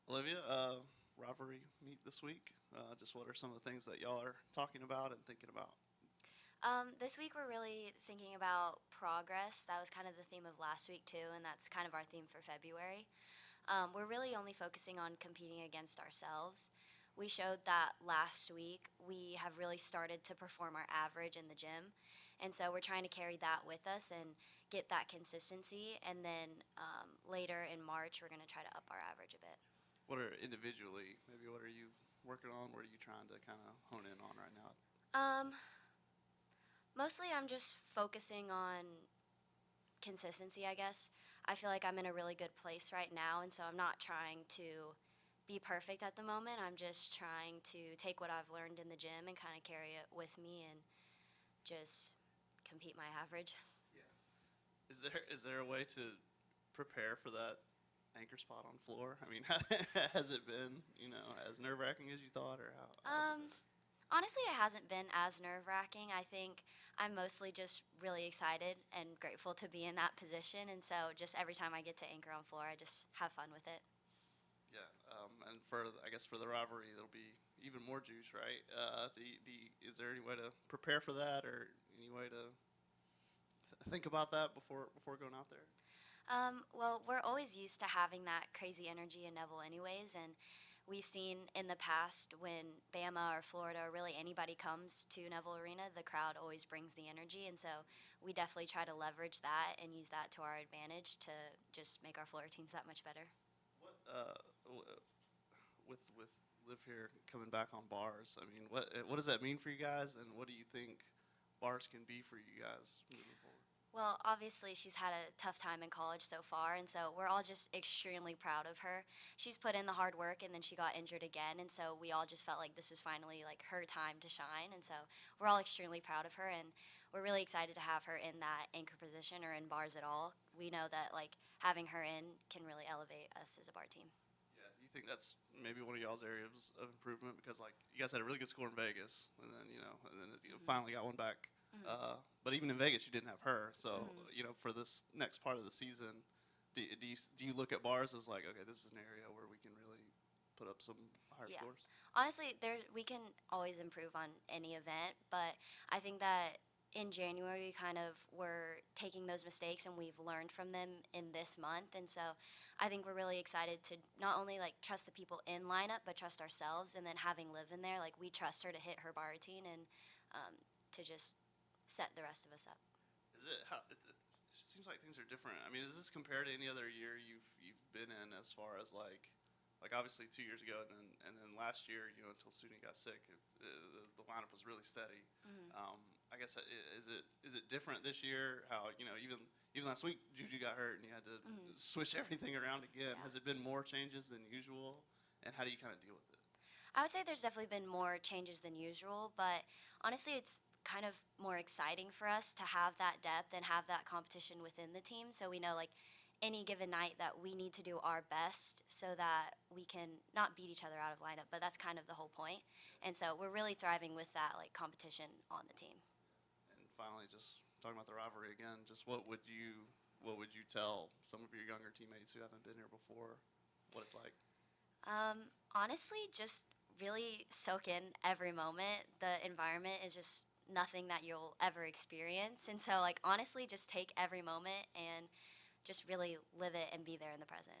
Olivia, rivalry meet this week. Just what are some of the things that y'all are talking about and thinking about? This week we're really thinking about progress. That was kind of the theme of last week too, and that's kind of our theme for February. We're really only focusing on competing against ourselves. We showed that last week we have really started to perform our average in the gym, and so we're trying to carry that with us and get that consistency. And then later in March we're going to try to up our average a bit. What are individually, maybe what are you working on? What are you trying to kind of hone in on right now? Um, Mostly I'm just focusing on consistency, I guess. I feel like I'm in a really good place right now, and so I'm not trying to be perfect at the moment. I'm just trying to take what I've learned in the gym and kind of carry it with me and just compete my average. Yeah. Is there a way to prepare for that anchor spot on floor? I mean, has it been as nerve wracking as you thought, or how's it Um, been? Honestly, it hasn't been as nerve wracking. I think I'm mostly just really excited and grateful to be in that position, and so just every time I get to anchor on floor, I just have fun with it. Yeah, and for I guess for the rivalry, it'll be even more juice, right? Is there any way to prepare for that, or any way to think about that before going out there? Well, we're always used to having that crazy energy in Neville, anyways, and we've seen in the past when Bama or Florida or really anybody comes to Neville Arena, the crowd always brings the energy, and so we definitely try to leverage that and use that to our advantage to just make our floor routines that much better. What with live here coming back on bars? I mean, what does that mean for you guys, and what do you think bars can be for you guys moving forward? Well, obviously, she's had a tough time in college so far, and so we're all just extremely proud of her. She's put in the hard work, and then she got injured again, and so we all just felt like this was finally like her time to shine, and so we're all extremely proud of her, and we're really excited to have her in that anchor position or in bars at all. We know that like having her in can really elevate us as a bar team. Yeah, do you think that's maybe one of y'all's areas of improvement because like you guys had a really good score in Vegas, and then finally got one back. Mm-hmm. But even in Vegas, you didn't have her. So Mm-hmm. for this next part of the season, do you look at bars as like, okay, this is an area where we can really put up some higher Yeah. scores? Honestly, there we can always improve on any event, but I think that in January we kind of were taking those mistakes and we've learned from them in this month, and so I think we're really excited to not only like trust the people in lineup but trust ourselves, and then having Liv in there, like we trust her to hit her bar routine and to just set the rest of us up. Is it how? It seems like things are different. I mean, is this compared to any other year you've been in as far as like obviously 2 years ago and then last year until Suni got sick the lineup was really steady. Mm-hmm. I guess is it different this year? How even last week Juju got hurt and you had to Mm-hmm. switch everything around again. Yeah. Has it been more changes than usual? And how do you kind of deal with it? I would say there's definitely been more changes than usual, but honestly, it's kind of more exciting for us to have that depth and have that competition within the team. So we know, like, any given night that we need to do our best so that we can not beat each other out of lineup, but that's kind of the whole point. And so we're really thriving with that, like, competition on the team. And finally, just talking about the rivalry again, just what would you tell some of your younger teammates who haven't been here before what it's like? Honestly, just really soak in every moment. The environment is just nothing that you'll ever experience. And so, like, honestly, just take every moment and just really live it and be there in the present.